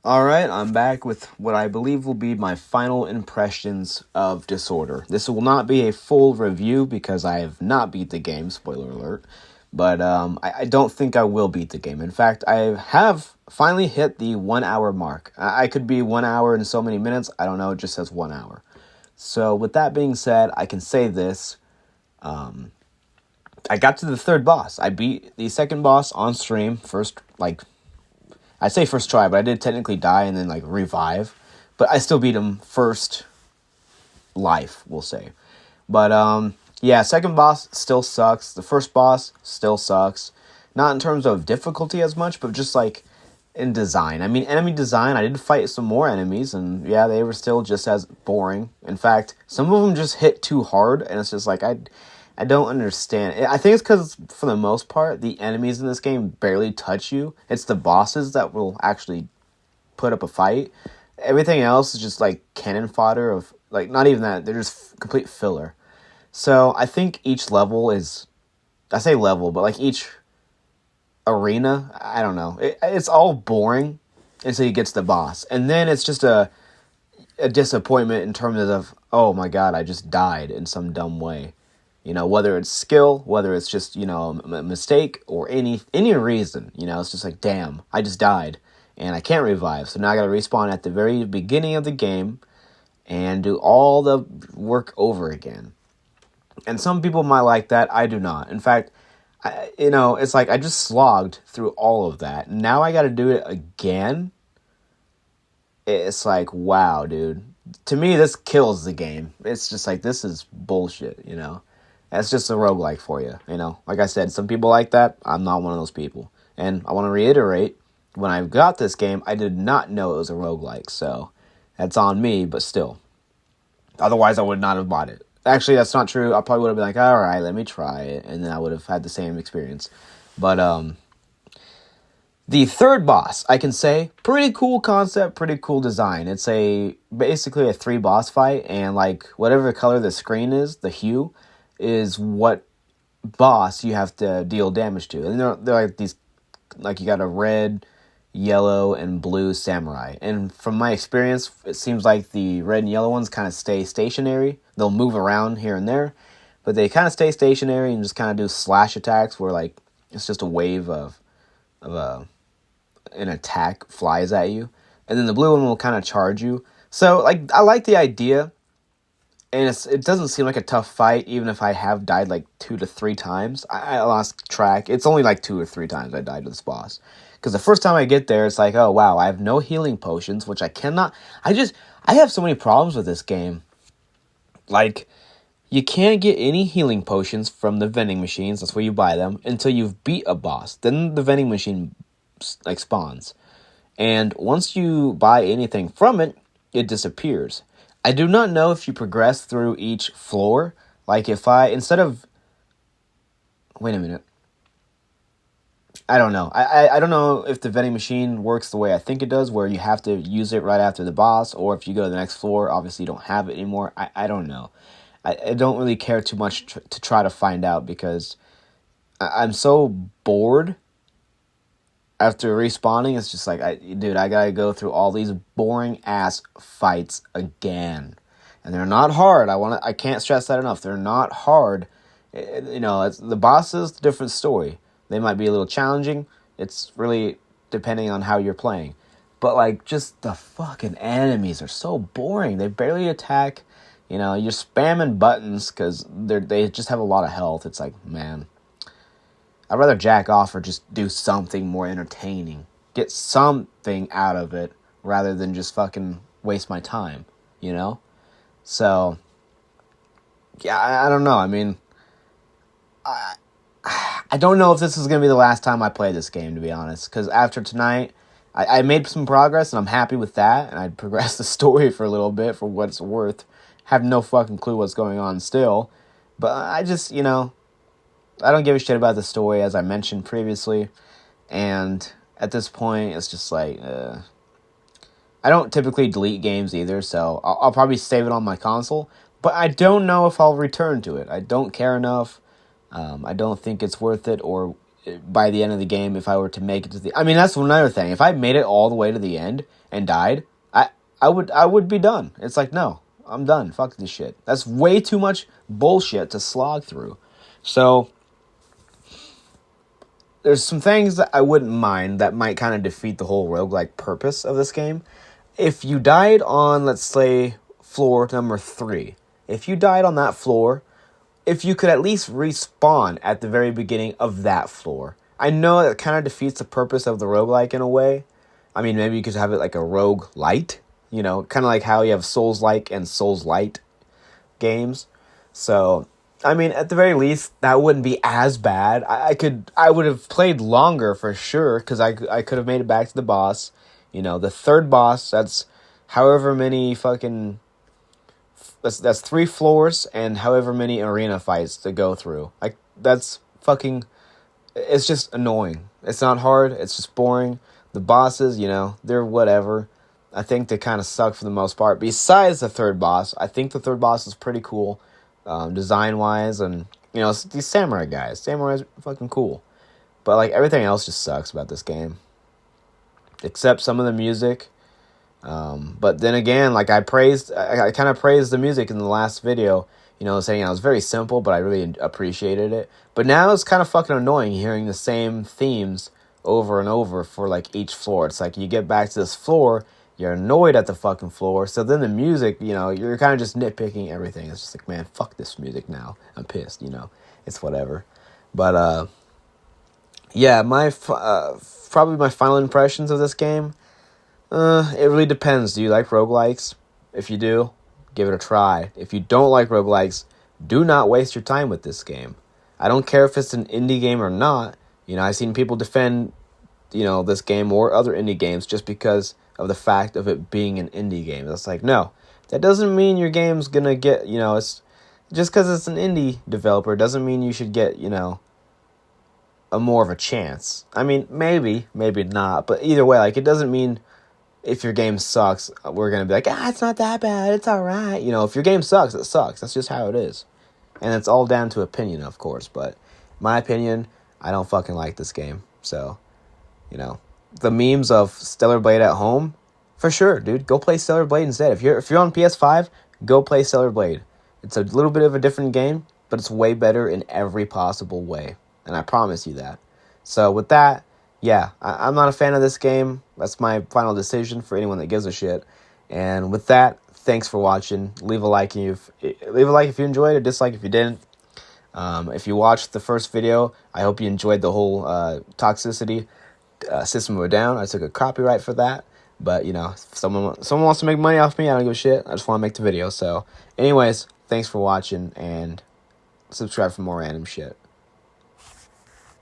Alright, I'm back with what I believe will be my final impressions of Disorder. This will not be a full review because I have not beat the game, spoiler alert. But I don't think I will beat the game. In fact, I have finally hit the 1 hour mark. I could be 1 hour and so many minutes, I don't know, it just says 1 hour. So with that being said, I can say this. I got to the third boss. I beat the second boss on stream, I say first try, but I did technically die and then revive. But I still beat him first life, we'll say. But yeah, second boss still sucks. The first boss still sucks. Not in terms of difficulty as much, but just in design. I mean, enemy design, I did fight some more enemies, and yeah, they were still just as boring. In fact, some of them just hit too hard, and it's just I don't understand. I think it's because, for the most part, the enemies in this game barely touch you. It's the bosses that will actually put up a fight. Everything else is just cannon fodder of, not even that, they're just complete filler. So I think each level is, I say level, but each arena, I don't know. It's all boring until you get to the boss. And then it's just a disappointment in terms of, oh my god, I just died in some dumb way. You know, whether it's skill, whether it's just, a mistake or any reason, it's just damn, I just died and I can't revive. So now I got to respawn at the very beginning of the game and do all the work over again. And some people might like that. I do not. In fact, it's I just slogged through all of that. Now I got to do it again. It's wow, dude. To me, this kills the game. It's just this is bullshit, That's just a roguelike for you, Like I said, some people like that. I'm not one of those people. And I want to reiterate, when I got this game, I did not know it was a roguelike. So that's on me, but still. Otherwise, I would not have bought it. Actually, that's not true. I probably would have been all right, let me try it. And then I would have had the same experience. But the third boss, I can say, pretty cool concept, pretty cool design. It's basically a 3 boss fight. And whatever color the screen is, the hue, is what boss you have to deal damage to. And they're these, you got a red, yellow, and blue samurai. And from my experience, it seems like the red and yellow ones kind of stay stationary. They'll move around here and there, but they kind of stay stationary and just kind of do slash attacks where it's just a wave of an attack flies at you. And then the blue one will kind of charge you. So I like the idea. And it doesn't seem like a tough fight, even if I have died 2 to 3 times. I lost track. It's only 2 or 3 times I died to this boss. Because the first time I get there, it's oh wow, I have no healing potions, which I cannot. I have so many problems with this game. You can't get any healing potions from the vending machines, that's where you buy them, until you've beat a boss. Then the vending machine spawns. And once you buy anything from it, it disappears. I do not know if you progress through each floor. If I, instead of... Wait a minute. I don't know. I don't know if the vending machine works the way I think it does, where you have to use it right after the boss, or if you go to the next floor, obviously you don't have it anymore. I don't know. I don't really care too much to try to find out, because I'm so bored after respawning. It's just dude, I gotta go through all these boring ass fights again, and they're not hard. I can't stress that enough. They're not hard. It's the bosses, different story. They might be a little challenging. It's really depending on how you're playing. But just the fucking enemies are so boring. They barely attack. You're spamming buttons because they just have a lot of health. It's man, I'd rather jack off or just do something more entertaining. Get something out of it rather than just fucking waste my time, So, yeah, I don't know. I mean, I don't know if this is going to be the last time I play this game, to be honest. Because after tonight, I made some progress, and I'm happy with that. And I progressed the story for a little bit, for what it's worth. Have no fucking clue what's going on still. But I just, I don't give a shit about the story, as I mentioned previously. And at this point, it's just I don't typically delete games either, so I'll probably save it on my console. But I don't know if I'll return to it. I don't care enough. I don't think it's worth it, or by the end of the game if I were to make it to the... I mean, that's another thing. If I made it all the way to the end and died, I would be done. It's like, no, I'm done. Fuck this shit. That's way too much bullshit to slog through. So there's some things that I wouldn't mind that might kind of defeat the whole roguelike purpose of this game. If you died on, let's say, floor number 3, if you died on that floor, if you could at least respawn at the very beginning of that floor. I know that kind of defeats the purpose of the roguelike in a way. I mean, maybe you could have it like a roguelite, you know, kind of like how you have Souls-like and Souls-light games. So, I mean, at the very least, that wouldn't be as bad. I would have played longer for sure, because I could have made it back to the boss. You know, the third boss, that's however many fucking... That's 3 floors and however many arena fights to go through. Like, that's fucking... It's just annoying. It's not hard. It's just boring. The bosses, you know, they're whatever. I think they kind of suck for the most part. Besides the third boss, I think the third boss is pretty cool, design-wise. And, you know, these samurai guys. Samurais are fucking cool. But, like, everything else just sucks about this game. Except some of the music. But then again, like I kind of praised the music in the last video, you know, saying it was very simple, but I really appreciated it. But now it's kind of fucking annoying hearing the same themes over and over for like each floor. It's like you get back to this floor, you're annoyed at the fucking floor. So then the music, you know, you're kind of just nitpicking everything. It's just like, man, fuck this music now. I'm pissed, you know, it's whatever. But, yeah, probably my final impressions of this game. It really depends. Do you like roguelikes? If you do, give it a try. If you don't like roguelikes, do not waste your time with this game. I don't care if it's an indie game or not. You know, I've seen people defend, you know, this game or other indie games just because of the fact of it being an indie game. It's like, no, that doesn't mean your game's gonna get, you know, it's just because it's an indie developer doesn't mean you should get, you know, a more of a chance. I mean, maybe not, but either way, like, it doesn't mean if your game sucks, we're going to be like, it's not that bad, it's alright. You know, if your game sucks, it sucks. That's just how it is. And it's all down to opinion, of course. But my opinion, I don't fucking like this game. So, you know, the memes of Stellar Blade at home, for sure, dude. Go play Stellar Blade instead. If you're on PS5, go play Stellar Blade. It's a little bit of a different game, but it's way better in every possible way. And I promise you that. So with that, yeah, I'm not a fan of this game. That's my final decision for anyone that gives a shit. And with that, thanks for watching. Leave a like if you enjoyed, or dislike if you didn't. If you watched the first video, I hope you enjoyed the whole toxicity System of a Down. I took a copyright for that. But, you know, if someone wants to make money off me, I don't give a shit. I just want to make the video. So, anyways, thanks for watching, and subscribe for more random shit.